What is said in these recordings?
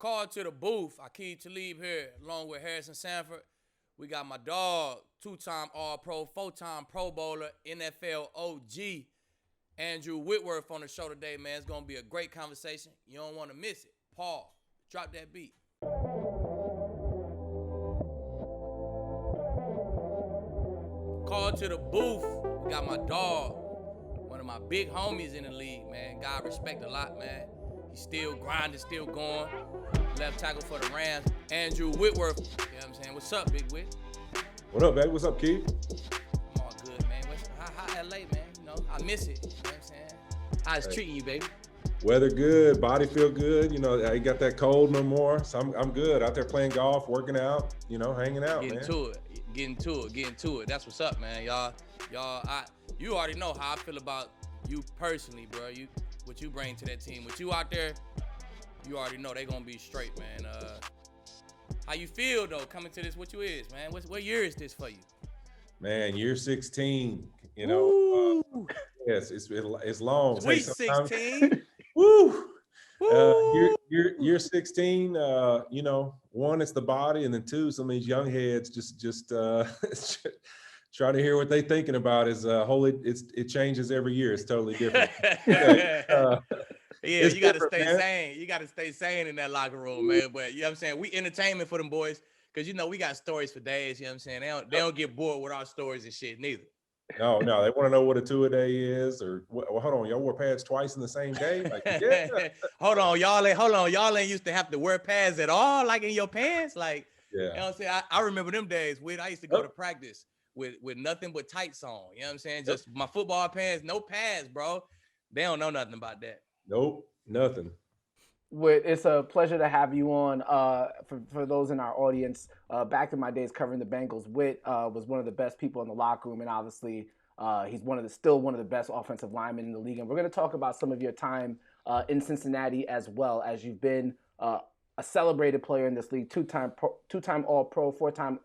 Call to the booth. Aqib Talib here, along with Harrison Sanford. We got my dog, two-time All-Pro, four-time Pro Bowler, NFL OG, Andrew Whitworth on the show today, man. It's going to be a great conversation. You don't want to miss it. Paul, drop that beat. Call to the booth. We got my dog, one of my big homies in the league, man. God respect a lot, man. He's still grinding, still going. Left tackle for the Rams, Andrew Whitworth. You know what I'm saying? What's up, Big Whit? What up, baby? What's up, Keith? I'm all good, man. How LA, man? You know, I miss it. You know what I'm saying? How's it treating you, baby? Weather good, body feel good. You know, I ain't got that cold no more, so I'm good. Out there playing golf, working out, you know, hanging out, Getting to it. That's what's up, man. Y'all. You already know how I feel about you personally, bro. What you bring to that team. With you out there, you already know they gonna be straight, man. How you feel though coming to this? What you is, man? What year is this for you? Man, year 16. You know, yes, it's long. Sweet 16. Woo. Year 16. You know, one, it's the body, and then two, some of these young heads just try to hear what they thinking about. It changes every year. It's totally different. Yeah, you got to stay sane. You got to stay sane in that locker room, man. But you know what I'm saying? We entertainment for them boys because, you know, we got stories for days. You know what I'm saying? They don't get bored with our stories and shit neither. No, they want to know what a two-a-day is, or well, hold on, y'all wore pads twice in the same day? Like, yeah. Hold on, y'all ain't used to have to wear pads at all, like in your pants, like. Yeah. You know what I'm saying? I remember them days. I used to go to practice with nothing but tights on. You know what I'm saying? Just my football pants, no pads, bro. They don't know nothing about that. Nope, nothing. Whit, it's a pleasure to have you on. For those in our audience, back in my days covering the Bengals, Whit was one of the best people in the locker room, and obviously he's still one of the best offensive linemen in the league. And we're going to talk about some of your time in Cincinnati as well, as you've been a celebrated player in this league, two-time All-Pro, four-time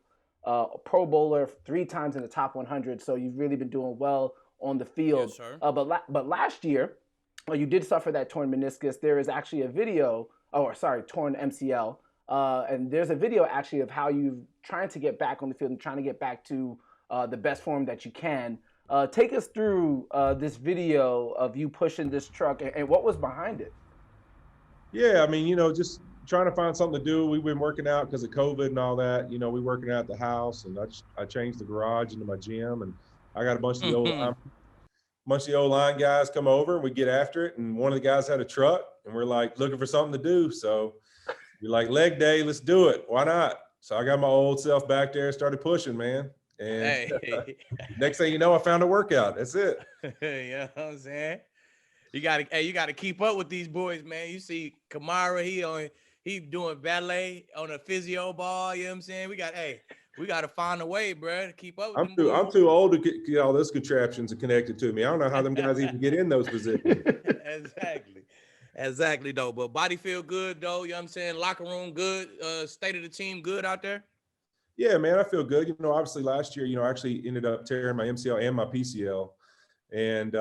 Pro Bowler, 3 times in the top 100. So you've really been doing well on the field. Yes, sir. But last year, you did suffer that torn meniscus. There is actually a video, torn MCL. And there's a video actually of how you're trying to get back on the field and trying to get back to the best form that you can. Take us through this video of you pushing this truck and what was behind it. Yeah, I mean, you know, just trying to find something to do. We've been working out because of COVID and all that. You know, we working out at the house, and I changed the garage into my gym, and I got a bunch of the old line guys come over, and we get after it. And one of the guys had a truck, and we're like looking for something to do. So we're like, leg day, let's do it. Why not? So I got my old self back there and started pushing, man. And next thing you know, I found a workout. That's it. You know what I'm saying? You gotta keep up with these boys, man. You see Camaraderie, he doing ballet on a physio ball. You know what I'm saying? We got to find a way, bro, to keep up with them. I'm too old to get all those contraptions connected to me. I don't know how them guys even get in those positions. Exactly, though. But body feel good, though. You know what I'm saying? Locker room good. State of the team good out there? Yeah, man, I feel good. You know, obviously last year, you know, I actually ended up tearing my MCL and my PCL. And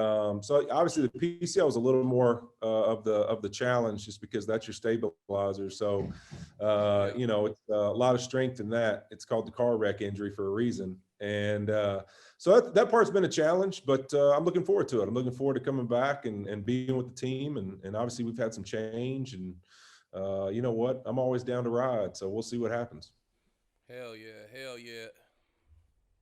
so obviously the PCL was a little more of the challenge just because that's your stabilizer. So, you know, it's a lot of strength in that. It's called the car wreck injury for a reason. And so that part's been a challenge, but I'm looking forward to it. I'm looking forward to coming back and being with the team. And obviously we've had some change, and you know what? I'm always down to ride. So we'll see what happens. Hell yeah.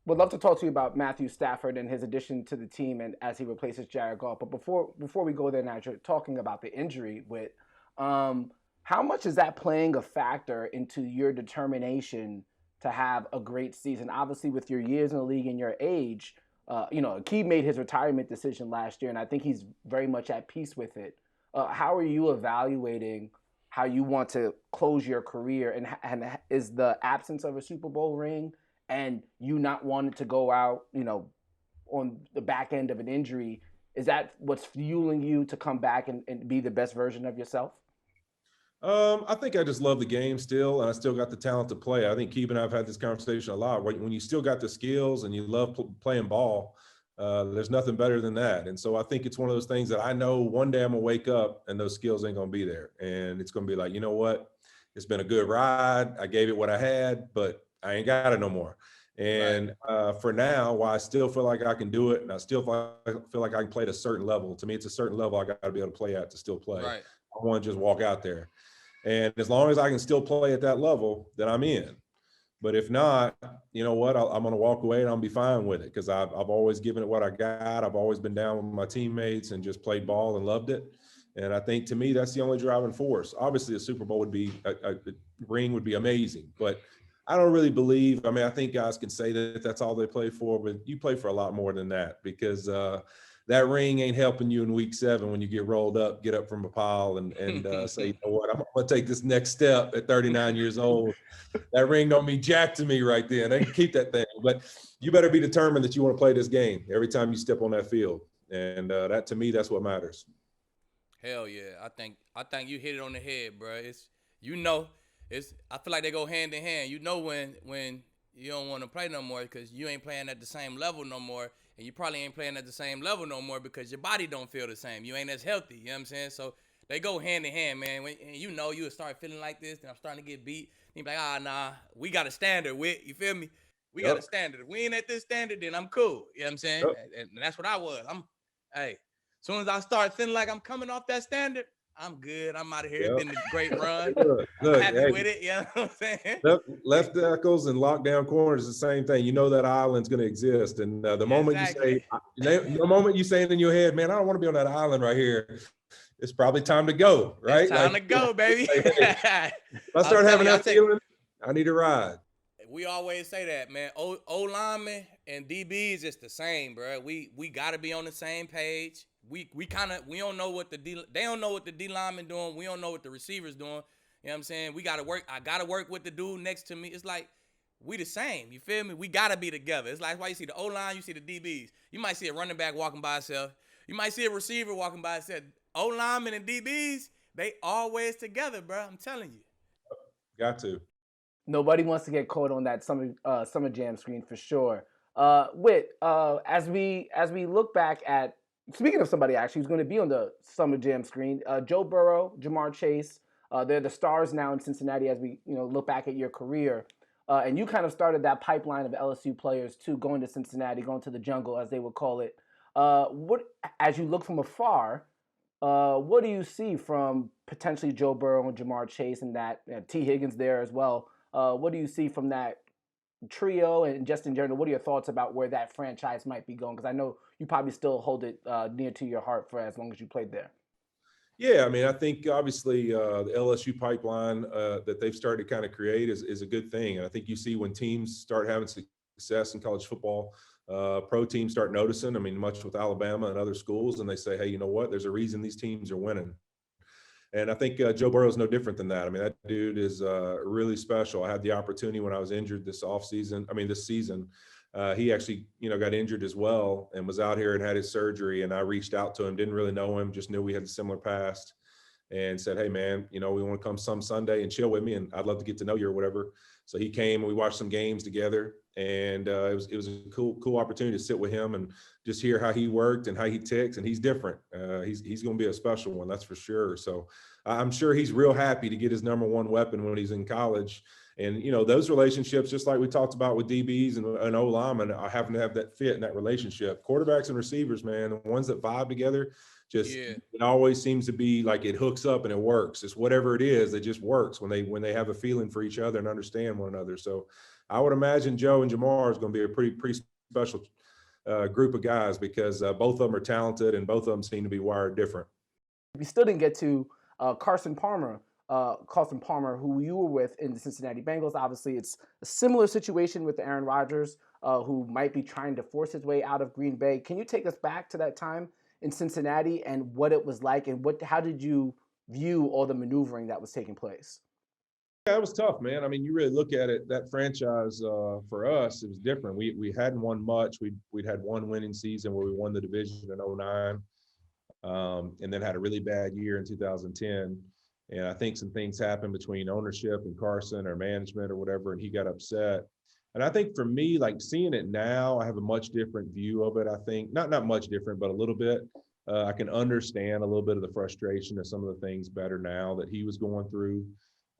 Would love to talk to you about Matthew Stafford and his addition to the team and as he replaces Jared Goff. But before we go there, now you're talking about the injury with how much is that playing a factor into your determination to have a great season? Obviously, with your years in the league and your age, you know, Aqib made his retirement decision last year, and I think he's very much at peace with it. How are you evaluating how you want to close your career, and is the absence of a Super Bowl ring and you not wanting to go out, you know, on the back end of an injury, is that what's fueling you to come back and be the best version of yourself? I think I just love the game still, and I still got the talent to play. I think Keith and I have had this conversation a lot. When you still got the skills and you love playing ball, There's nothing better than that. And so I think it's one of those things that I know one day I'm gonna wake up and those skills ain't gonna be there. And it's gonna be like, you know what? It's been a good ride. I gave it what I had, but I ain't got it no more. And for now, while I still feel like I can do it, and I still feel like I can play at a certain level. To me, it's a certain level I got to be able to play at to still play. Right. I want to just walk out there. And as long as I can still play at that level, then I'm in. But if not, you know what? I'm going to walk away and I'll be fine with it because I've always given it what I got. I've always been down with my teammates and just played ball and loved it. And I think to me, that's the only driving force. Obviously, a Super Bowl would be a ring would be amazing, but I don't really believe. I mean, I think guys can say that that's all they play for, but you play for a lot more than that because that ring ain't helping you in week 7 when you get rolled up, get up from a pile and say, you know what, I'm going to take this next step at 39 years old. That ring don't mean jack to me right then. They can keep that thing, but you better be determined that you want to play this game every time you step on that field. And that to me, that's what matters. Hell yeah. I think you hit it on the head, bro. I feel like they go hand in hand. You know when you don't want to play no more because you ain't playing at the same level no more. And you probably ain't playing at the same level no more because your body don't feel the same. You ain't as healthy. You know what I'm saying? So they go hand in hand, man. When you will start feeling like this, and I'm starting to get beat. And you be like, nah, we got a standard, Whit. You feel me? We got a standard. If we ain't at this standard, then I'm cool. You know what I'm saying? And that's what I was. As soon as I start feeling like I'm coming off that standard, I'm good. I'm out of here. Been a great run. I'm happy with it. You know what I'm saying? Left tackles and lockdown corners, the same thing. You know that island's going to exist. And the moment you say it in your head, man, I don't want to be on that island right here. It's probably time to go, right? It's time to go, baby. If I start having that feeling, I need a ride. We always say that, man. O linemen and DBs is the same, bro. We got to be on the same page. We don't know what they don't know what the D lineman doing. We don't know what the receiver's doing. You know what I'm saying? We got to work. I got to work with the dude next to me. It's like we the same. You feel me? We got to be together. It's like why you see the O line, you see the DBs. You might see a running back walking by himself. You might see a receiver walking by himself. O linemen and DBs, they always together, bro. I'm telling you. Got to. Nobody wants to get caught on that summer jam screen for sure. Whit, as we look back at, speaking of somebody actually who's going to be on the summer jam screen, Joe Burrow, Jamar Chase, they're the stars now in Cincinnati as we look back at your career. And you kind of started that pipeline of LSU players too, going to Cincinnati, going to the jungle as they would call it. As you look from afar, what do you see from potentially Joe Burrow and Jamar Chase and that T. Higgins there as well? What do you see from that trio and just in general? What are your thoughts about where that franchise might be going? Because I know you probably still hold it near to your heart for as long as you played there. Yeah, I mean, I think obviously the LSU pipeline that they've started to kind of create is a good thing. And I think you see when teams start having success in college football, pro teams start noticing. I mean, much with Alabama and other schools, and they say, hey, you know what? There's a reason these teams are winning. And I think Joe Burrow is no different than that. I mean, that dude is really special. I had the opportunity when I was injured this season. He actually, got injured as well and was out here and had his surgery. And I reached out to him, didn't really know him, just knew we had a similar past, and said, hey, man, we want to come some Sunday and chill with me, and I'd love to get to know you or whatever. So he came and we watched some games together, and it was a cool opportunity to sit with him and just hear how he worked and how he ticks. And he's different. He's going to be a special one, that's for sure. So I'm sure he's real happy to get his number one weapon when he's in college. And, those relationships, just like we talked about with DBs and O-linemen, are having to have that fit in that relationship. Quarterbacks and receivers, man, the ones that vibe together, it always seems to be like it hooks up and it works. It's whatever it is, it just works when they have a feeling for each other and understand one another. So I would imagine Joe and Jamar is going to be a pretty special group of guys because both of them are talented and both of them seem to be wired different. We still didn't get to Carson Palmer, who you were with in the Cincinnati Bengals. Obviously, it's a similar situation with Aaron Rodgers, who might be trying to force his way out of Green Bay. Can you take us back to that time in Cincinnati and what it was like, and how did you view all the maneuvering that was taking place? Yeah, it was tough, man. I mean, you really look at it, that franchise for us, it was different. We hadn't won much. We'd had one winning season where we won the division in 2009, and then had a really bad year in 2010. And I think some things happened between ownership and Carson or management or whatever, and he got upset. And I think for me, like seeing it now, I have a much different view of it. I think not much different, but a little bit. I can understand a little bit of the frustration of some of the things better now that he was going through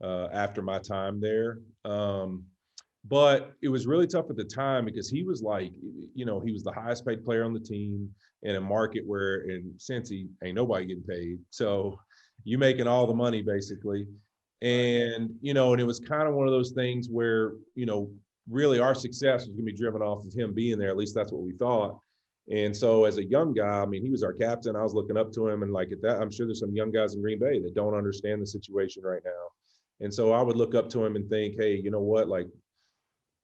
after my time there. But it was really tough at the time because he was like, he was the highest paid player on the team in a market where in Cincy ain't nobody getting paid. So you making all the money basically. And, and it was kind of one of those things where, really our success was going to be driven off of him being there. At least that's what we thought. And so as a young guy, I mean, he was our captain. I was looking up to him, and like at that, I'm sure there's some young guys in Green Bay that don't understand the situation right now. And so I would look up to him and think, hey, you know what? Like,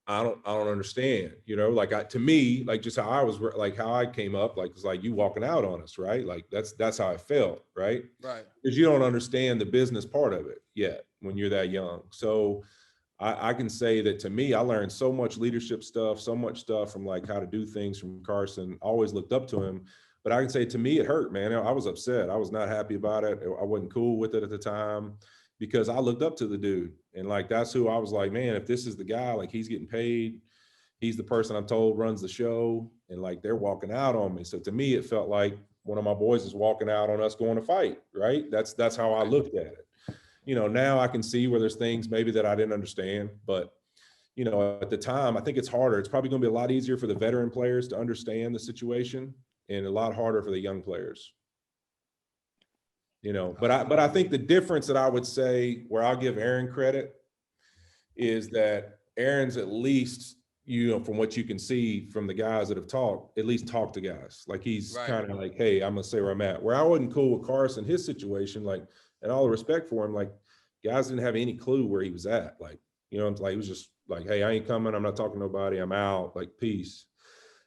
I don't understand, to me, like just how I was, like how I came up, like, it's like you walking out on us, right? Like that's how I felt. Right. Right. Because you don't understand the business part of it yet when you're that young. So I can say that to me, I learned so much leadership stuff, so much stuff from like how to do things from Carson. Always looked up to him, but I can say to me, it hurt, man. I was upset. I was not happy about it. I wasn't cool with it at the time because I looked up to the dude. And like, that's who I was like, man, if this is the guy, like he's getting paid, he's the person I'm told runs the show, and like they're walking out on me. So to me, it felt like one of my boys is walking out on us going to fight, right? That's how I looked at it. Now I can see where there's things maybe that I didn't understand, but at the time, I think it's harder. It's probably going to be a lot easier for the veteran players to understand the situation and a lot harder for the young players. But I think the difference that I would say where I'll give Aaron credit is that Aaron's at least, from what you can see from the guys that have talked, at least talk to guys. Like he's kind of like, hey, I'm going to say where I'm at. Where I wasn't cool with Carson, his situation, like, and all the respect for him, like guys didn't have any clue where he was at. Like, like he was just like, hey, I ain't coming. I'm not talking to nobody. I'm out. Like, peace.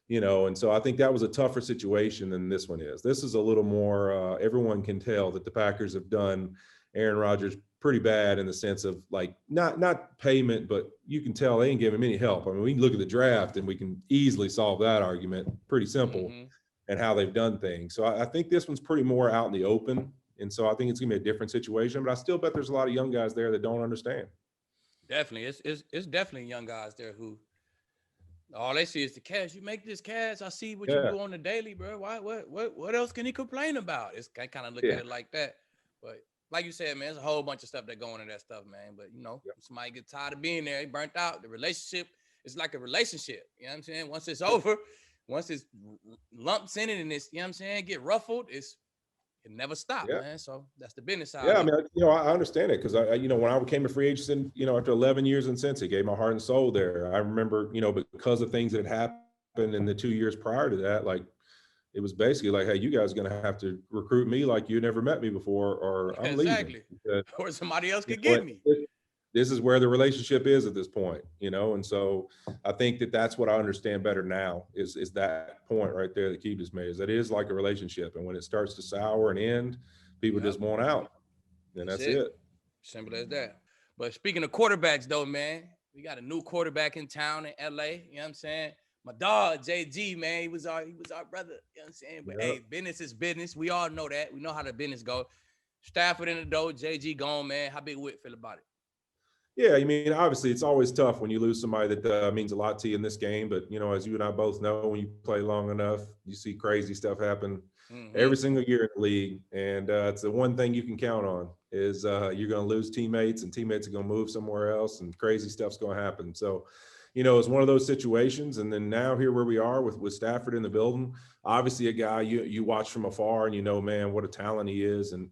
And so I think that was a tougher situation than this one is. This is a little more, everyone can tell that the Packers have done Aaron Rodgers pretty bad in the sense of like, not payment, but you can tell they ain't giving him any help. I mean, we can look at the draft and we can easily solve that argument. Pretty simple. And how they've done things. So I think this one's pretty more out in the open. And so I think it's gonna be a different situation, but I still bet there's a lot of young guys there that don't understand. Definitely. It's definitely young guys there who all they see is the cash. You make this cash. I see what you do on the daily, bro. Why? What else can he complain about? It's I kind of look at it like that. But like you said, man, there's a whole bunch of stuff that go into that stuff, man. But somebody get tired of being there, he burnt out. The relationship is like a relationship. You know what I'm saying? Once it's over, once it's lumps in it and it's, get ruffled, it never stopped, man. So that's the business side. Yeah, I mean, I understand it because I when I became a free agent, after 11 years in Cincy, gave my heart and soul there. I remember, because of things that had happened in the 2 years prior to that, like it was basically like, hey, you guys are gonna have to recruit me like you never met me before, or I'm leaving. Or somebody else could get me. This is where the relationship is at this point, and so I think that's what I understand better now is that point right there that Keith just made, is that it is like a relationship, and when it starts to sour and end, people just want out, and that's it. Simple as that. But speaking of quarterbacks, though, man, we got a new quarterback in town in LA. You know what I'm saying? My dog JG, man, he was our brother. You know what I'm saying? But hey, business is business. We all know that. We know how the business go. Stafford in the door, JG gone, man. How big Whit feel about it? Yeah, I mean, obviously, it's always tough when you lose somebody that means a lot to you in this game. But, as you and I both know, when you play long enough, you see crazy stuff happen every single year in the league. And it's the one thing you can count on is you're going to lose teammates, and teammates are going to move somewhere else, and crazy stuff's going to happen. So, it's one of those situations. And then now here where we are with Stafford in the building, obviously a guy you watch from afar and man, what a talent he is, and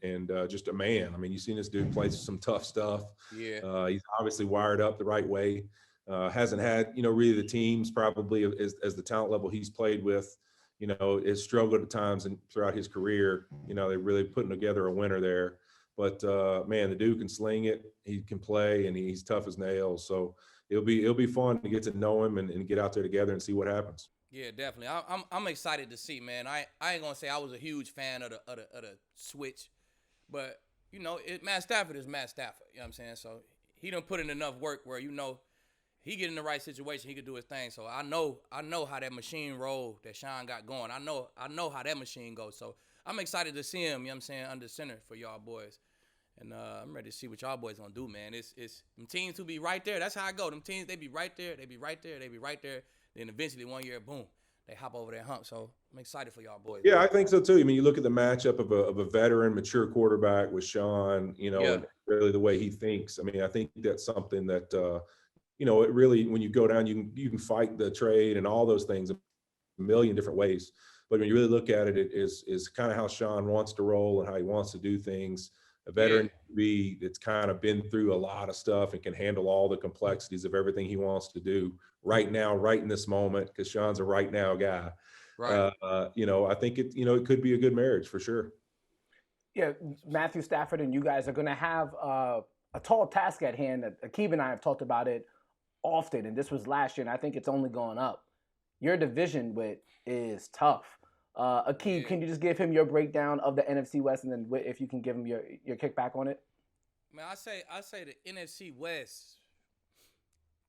just a man. I mean, you've seen this dude play some tough stuff. Yeah. He's obviously wired up the right way. Hasn't had, really the teams probably as the talent level he's played with, has struggled at times and throughout his career. They're really putting together a winner there. But man, the dude can sling it. He can play, and he's tough as nails. So it'll be fun to get to know him and get out there together and see what happens. Yeah, definitely. I'm excited to see, man. I ain't gonna say I was a huge fan of the switch, but Matt Stafford is Matt Stafford. You know what I'm saying? So he done put in enough work where he get in the right situation, he could do his thing. So I know how that machine roll that Sean got going. I know how that machine goes. So I'm excited to see him, you know what I'm saying, under center for y'all boys. And I'm ready to see what y'all boys gonna do, man. It's them teams who be right there. That's how I go. Them teams, they be right there. They be right there. They be right there. Then eventually one year, boom, they hop over that hump. So I'm excited for y'all boys. Yeah, I think so too. I mean, you look at the matchup of a veteran, mature quarterback with Sean, and really the way he thinks. I mean, I think that's something that it really, when you go down, you can fight the trade and all those things a million different ways. But when you really look at it, it is kind of how Sean wants to roll and how he wants to do things. A veteran that's kind of been through a lot of stuff and can handle all the complexities of everything he wants to do right now, right in this moment, because Sean's a right now guy. Right. I think it could be a good marriage for sure. Yeah, Matthew Stafford and you guys are going to have a tall task at hand. Aqib and I have talked about it often, and this was last year, and I think it's only gone up. Your division is tough. Aqib, can you just give him your breakdown of the NFC West, and then if you can give him your kickback on it? Man, I say the NFC West.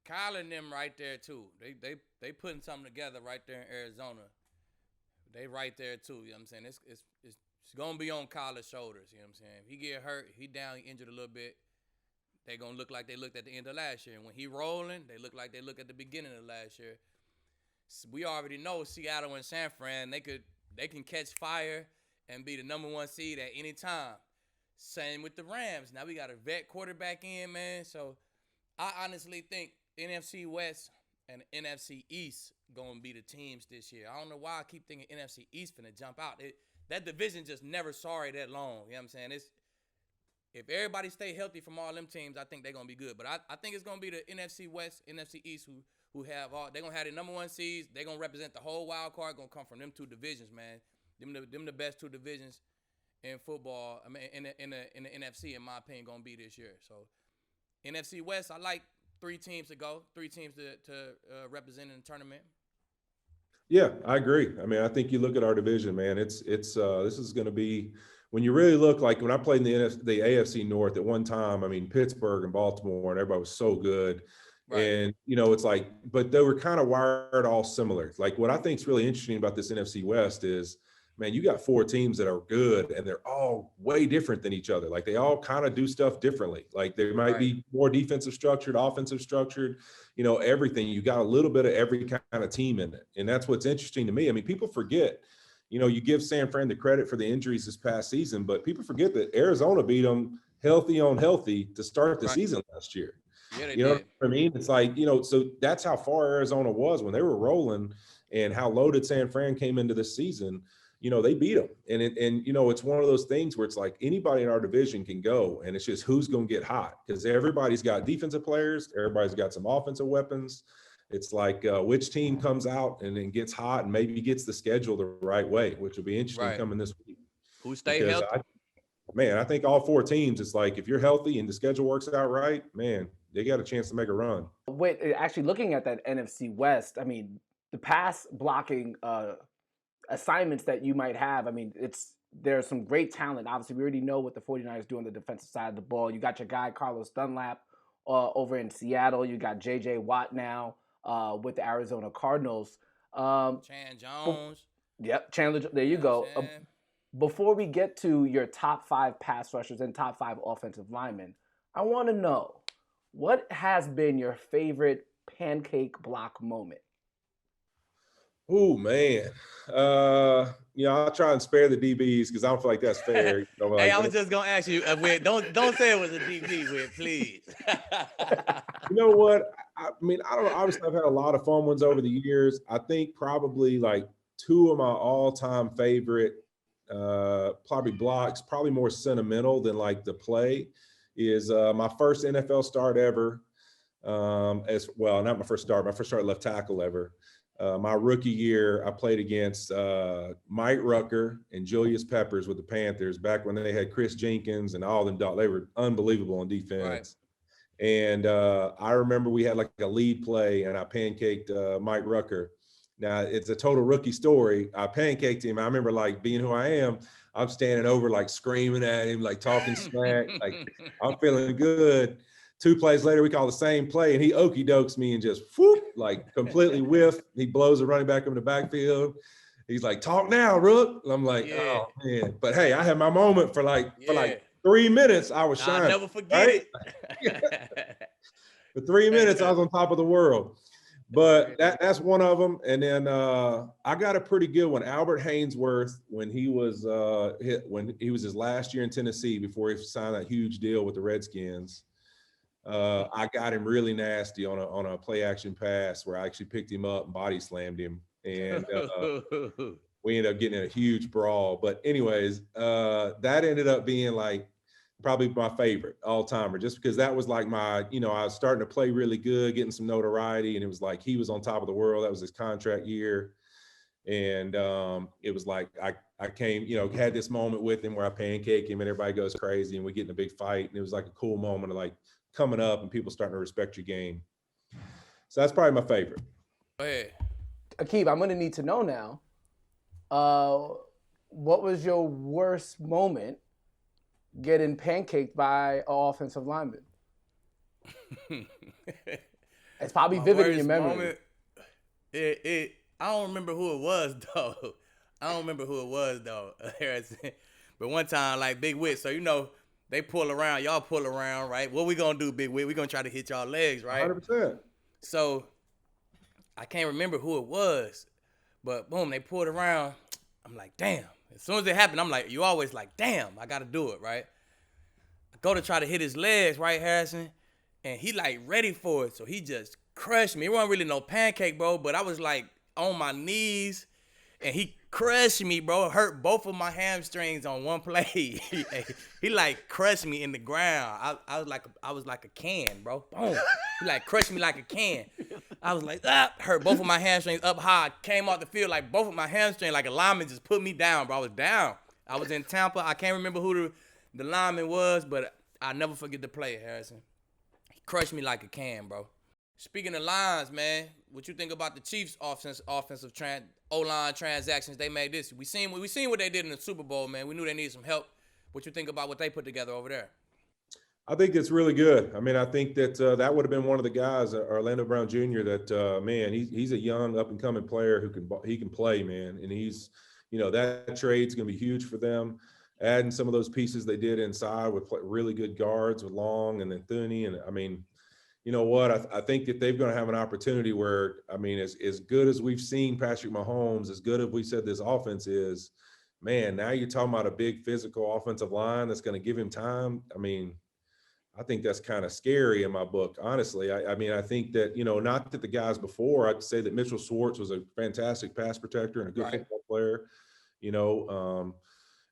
Kyle and them right there too. They putting something together right there in Arizona. They right there too. You know what I'm saying? It's gonna be on Kyle's shoulders. You know what I'm saying? If he get hurt, he down, he injured a little bit. They gonna look like they looked at the end of last year. And when he rolling, they look like they look at the beginning of last year. So we already know Seattle and San Fran, they can catch fire and be the number 1 seed at any time. Same with the Rams. Now we got a vet quarterback in, man. So I honestly think NFC West and NFC East gonna be the teams this year. I don't know why I keep thinking NFC East finna jump out. That division just never saw it that long. You know what I'm saying? If everybody stay healthy from all them teams, I think they're gonna be good. But I think it's gonna be the NFC West, NFC East who have all. They're gonna have the number 1 seeds. They're gonna represent the whole wild card. Gonna come from them 2 divisions, man. Them the best 2 divisions in football. I mean, in the NFC, in my opinion, gonna be this year. So NFC West, I like 3 teams to go. 3 teams to represent in the tournament. Yeah, I agree. I mean, I think you look at our division, man. It's this is going to be, when you really look, like when I played in the AFC North at one time. I mean, Pittsburgh and Baltimore and everybody was so good, right. And it's like, but they were kind of wired all similar. Like what I think is really interesting about this NFC West is, man, you got 4 teams that are good and they're all way different than each other. Like they all kind of do stuff differently. Like there might be more defensive structured, offensive structured, everything. You got a little bit of every kind of team in it. And that's what's interesting to me. I mean, people forget, you give San Fran the credit for the injuries this past season, but people forget that Arizona beat them healthy on healthy to start the season last year. Yeah, they you know did. what I mean? It's like, so that's how far Arizona was when they were rolling and how loaded San Fran came into this season. They beat them. And it's one of those things where it's like anybody in our division can go, and it's just who's going to get hot, because everybody's got defensive players. Everybody's got some offensive weapons. It's like which team comes out and then gets hot and maybe gets the schedule the right way, which will be interesting coming this week. Who stay healthy? I think all 4 teams, it's like if you're healthy and the schedule works out right, man, they got a chance to make a run. Wait, actually looking at that NFC West, I mean, the pass blocking assignments that you might have, I mean, there's some great talent. Obviously, we already know what the 49ers do on the defensive side of the ball. You got your guy, Carlos Dunlap, over in Seattle. You got J.J. Watt now with the Arizona Cardinals. Chan Jones. Yep, Chandler. There you go. Before we get to your top 5 pass rushers and top 5 offensive linemen, I want to know, what has been your favorite pancake block moment? Oh, man. I'll try and spare the DBs because I don't feel like that's fair. Hey, I was just going to ask you, Whit, don't say it was a DB, Whit, please. You know what? I mean, I don't know. Obviously, I've had a lot of fun ones over the years. I think probably like 2 of my all-time favorite probably blocks, probably more sentimental than like the play, is my first NFL start ever. As well, not my first start left tackle ever. My rookie year, I played against Mike Rucker and Julius Peppers with the Panthers back when they had Chris Jenkins and all them. They were unbelievable on defense. Right. And I remember we had like a lead play and I pancaked Mike Rucker. Now, it's a total rookie story. I pancaked him. I remember like being who I am. I'm standing over like screaming at him, like talking smack. Like I'm feeling good. 2 plays later, we call the same play, and he okey dokes me and just whoop, like completely whiff. He blows the running back in the backfield. He's like, "Talk now, Rook." And I'm like, "Oh man!" But hey, I had my moment for like 3 minutes, I was shining. I'll never forget right? it. For 3 minutes, I was on top of the world. But that's one of them. And then I got a pretty good one. Albert Haynesworth, when he was his last year in Tennessee before he signed that huge deal with the Redskins. I got him really nasty on a play action pass where I actually picked him up and body slammed him, and we ended up getting in a huge brawl. But anyways, that ended up being like probably my favorite all-timer, just because that was like my, I was starting to play really good, getting some notoriety, and it was like he was on top of the world. That was his contract year. And it was like I came, had this moment with him where I pancake him and everybody goes crazy and we get in a big fight. And it was like a cool moment of like coming up and people starting to respect your game. So that's probably my favorite. Go ahead. Aqib, I'm going to need to know now, what was your worst moment getting pancaked by an offensive lineman? It's probably vivid in your memory. Moment, I don't remember who it was, though. But one time, like Big Whit, so they pull around, y'all pull around, right? What we gonna do, Big Whit? We gonna try to hit y'all legs, right? 100%. So I can't remember who it was, but boom, they pulled around. I'm like, damn. As soon as it happened, I'm like, you always like, damn, I gotta do it, right? I go to try to hit his legs, right, Harrison? And he like ready for it, so he just crushed me. It wasn't really no pancake, bro, but I was like on my knees, and he crushed me, bro. Hurt both of my hamstrings on one play. he like crushed me in the ground. I was like a can, bro. Boom. He like crushed me like a can. I was like, hurt both of my hamstrings up high. Came off the field like both of my hamstrings, like a lineman just put me down, bro. I was down. I was in Tampa. I can't remember who the lineman was, but I'll never forget the play, Harrison. He crushed me like a can, bro. Speaking of lines, man, what you think about the Chiefs' offensive O-line transactions they made this? We seen what they did in the Super Bowl, man. We knew they needed some help. What you think about what they put together over there? I think it's really good. I mean, I think that that would have been one of the guys, Orlando Brown Jr., that, man, he's a young up-and-coming player who can play, man. And he's, that trade's going to be huge for them. Adding some of those pieces they did inside with really good guards with Long and then Thuney. And, I mean, you know what? I think that they're going to have an opportunity where, I mean, as good as we've seen Patrick Mahomes, as good as we said this offense is, man, now you're talking about a big physical offensive line that's going to give him time. I mean, I think that's kind of scary in my book, honestly. I mean, I think that, not that the guys before, I'd say that Mitchell Schwartz was a fantastic pass protector and a good football player,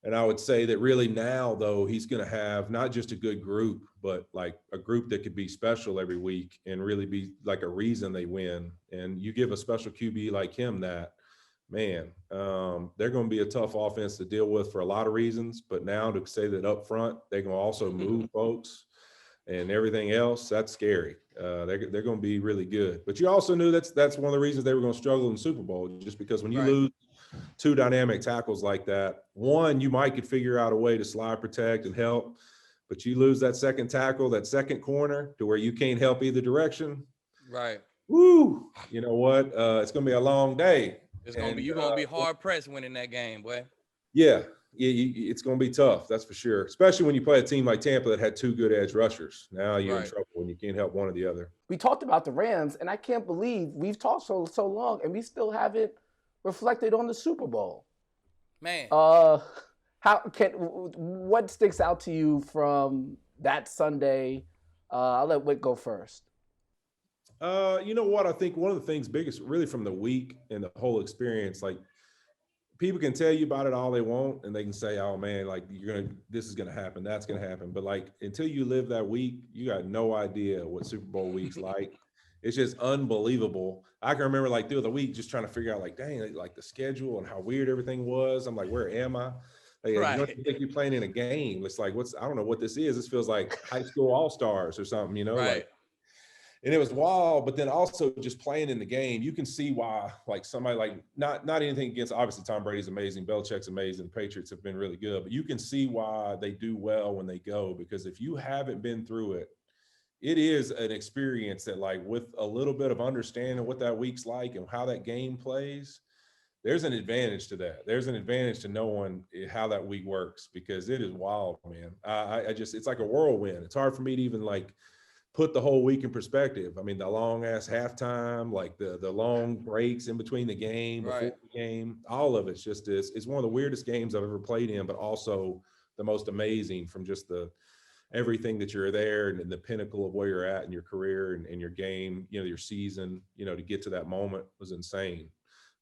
and I would say that really now, though, he's going to have not just a good group, but like a group that could be special every week and really be like a reason they win. And you give a special QB like him that, man, they're going to be a tough offense to deal with for a lot of reasons. But now to say that up front, they're going to also move folks and everything else, that's scary. They're going to be really good. But you also knew that's one of the reasons they were going to struggle in the Super Bowl, just because when you lose two dynamic tackles like that, one, you might could figure out a way to slide protect and help, but you lose that second tackle, that second corner to where you can't help either direction. Right. Woo! You know what? It's going to be a long day. You're going to be hard pressed winning that game, boy. Yeah. It's going to be tough. That's for sure. Especially when you play a team like Tampa that had two good edge rushers. Now you're in trouble when you can't help one or the other. We talked about the Rams, and I can't believe we've talked so long, and we still haven't reflected on the Super Bowl. Man. What sticks out to you from that Sunday? I'll let Whit go first. You know what? I think one of the things biggest really from the week and the whole experience, like people can tell you about it all they want and they can say, oh man, like this is going to happen. That's going to happen. But like, until you live that week, you got no idea what Super Bowl week's like. It's just unbelievable. I can remember like through the week just trying to figure out like, dang, like the schedule and how weird everything was. I'm like, where am I? Like, you don't even think you're playing in a game. It's like, I don't know what this is. This feels like high school all-stars or something, like, and it was wild. But then also just playing in the game, you can see why like somebody like not anything against, obviously Tom Brady's amazing, Belichick's amazing, the Patriots have been really good, but you can see why they do well when they go, because if you haven't been through it, it is an experience that like with a little bit of understanding what that week's like and how that game plays, there's an advantage to that. There's an advantage to knowing how that week works, because it is wild, man. I just, it's like a whirlwind. It's hard for me to even like put the whole week in perspective. I mean, the long ass halftime, like the long breaks in between the game, before Right. the game, all of it's just this. It's one of the weirdest games I've ever played in, but also the most amazing from just the everything that you're there and the pinnacle of where you're at in your career and your game, you know, your season, you know, to get to that moment was insane.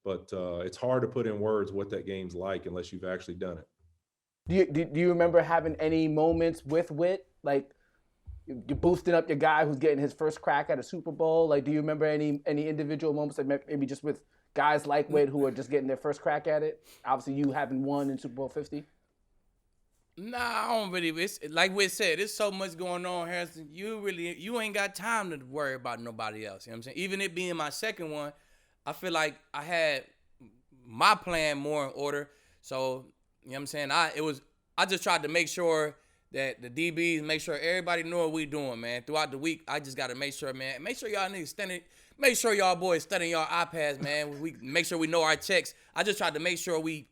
But it's hard to put in words what that game's like unless you've actually done it. Do you remember having any moments with Whit, like you're boosting up your guy who's getting his first crack at a Super Bowl? Like, do you remember any individual moments, like maybe just with guys like Whit who are just getting their first crack at it? Obviously, you haven't won in Super Bowl 50. Nah, I don't really. It's like Whit said, there's so much going on, Harrison. You ain't got time to worry about nobody else. You know what I'm saying? Even it being my second one, I feel like I had my plan more in order. So, you know what I'm saying? I just tried to make sure that the DBs, make sure everybody know what we doing, man. Throughout the week, I just got to make sure, man. Make sure y'all niggas studying. Make sure y'all boys studying y'all iPads, man. We make sure we know our checks. I just tried to make sure we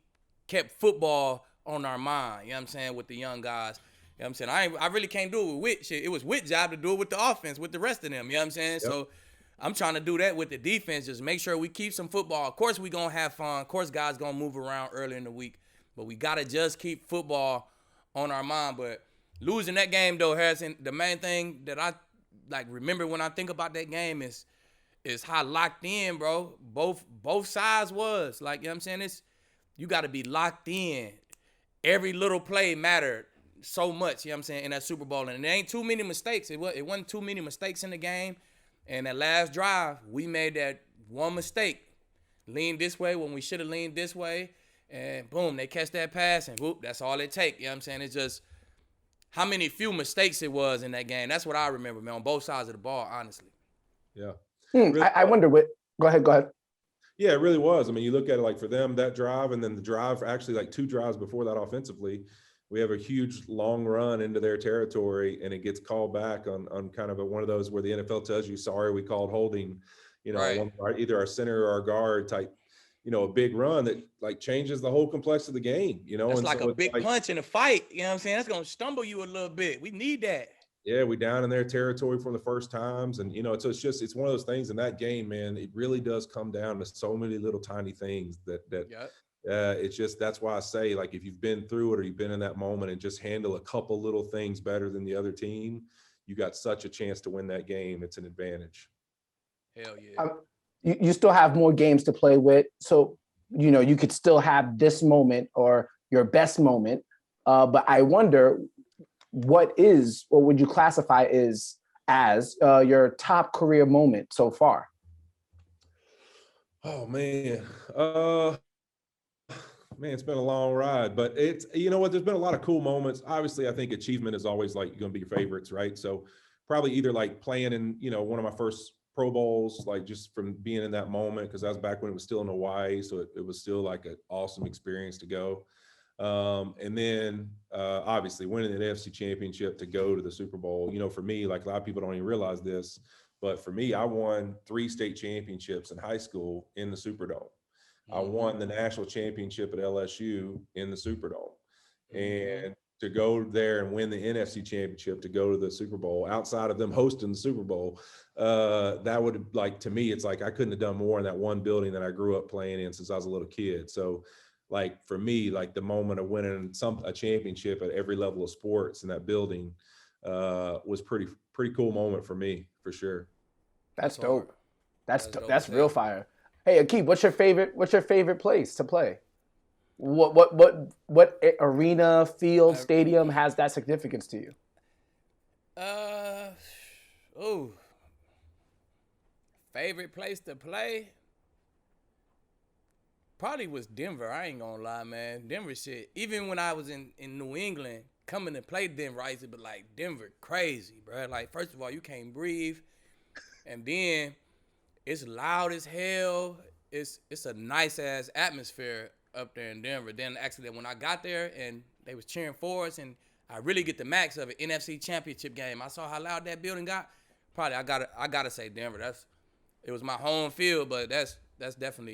kept football on our mind, you know what I'm saying, with the young guys. You know what I'm saying? I really can't do it with Whit. Shit, it was Whit's job to do it with the offense, with the rest of them, you know what I'm saying? Yep. So I'm trying to do that with the defense, just make sure we keep some football. Of course we going to have fun. Of course guys going to move around early in the week. But we got to just keep football on our mind. But losing that game, though, Harrison, the main thing that I like remember when I think about that game is how locked in, bro. Both sides was. Like, you know what I'm saying? You got to be locked in. Every little play mattered so much, you know what I'm saying, in that Super Bowl. And there ain't too many mistakes. It wasn't too many mistakes in the game. And that last drive, we made that one mistake. Leaned this way when we should have leaned this way. And boom, they catch that pass, and whoop, that's all it take. You know what I'm saying? It's just how many few mistakes it was in that game. That's what I remember, man, on both sides of the ball, honestly. Yeah. Really, I wonder what – go ahead. Yeah, it really was. I mean, you look at it like for them, that drive and then the drive, actually like two drives before that offensively, we have a huge long run into their territory and it gets called back on kind of one of those where the NFL tells you, sorry, we called holding, you know, right. Either our center or our guard type, you know, a big run that like changes the whole complexity of the game, you know. That's and like so a big punch in a fight, you know what I'm saying? That's going to stumble you a little bit. We need that. Yeah, we down in their territory for the first times. And, you know, it's one of those things in that game, man, it really does come down to so many little tiny things that it's just, that's why I say, like, if you've been through it or you've been in that moment and just handle a couple little things better than the other team, you got such a chance to win that game. It's an advantage. Hell yeah. You still have more games to play with. So, you know, you could still have this moment or your best moment. But I wonder, what would you classify as your top career moment so far? Oh man, it's been a long ride, but it's, you know what, there's been a lot of cool moments. Obviously, I think achievement is always like going to be your favorites, right? So probably either like playing in, you know, one of my first Pro Bowls, like just from being in that moment, because that was back when it was still in Hawaii, so it was still like an awesome experience to go. And then obviously winning the NFC Championship to go to the Super Bowl. You know, for me, like a lot of people don't even realize this, but for me, I won 3 state championships in high school in the Superdome. I won the national championship at LSU in the Superdome. And to go there and win the NFC Championship to go to the Super Bowl outside of them hosting the Super Bowl, that would, like, to me, it's like I couldn't have done more in that one building that I grew up playing in since I was a little kid. So like for me, like the moment of winning a championship at every level of sports in that building was pretty cool moment for me, for sure. That's dope. That's real fire. Hey, Aqib, what's your favorite place to play? What arena, field, stadium has that significance to you? Favorite place to play? Probably was Denver. I ain't gonna lie, man. Denver shit. Even when I was in New England, coming to play Denver, I used to be like, Denver crazy, bro. Like, first of all, you can't breathe. And then it's loud as hell. It's a nice-ass atmosphere up there in Denver. Then actually when I got there and they was cheering for us and I really get the max of it, NFC Championship game. I saw how loud that building got. Probably I gotta say Denver. It was my home field, but that's definitely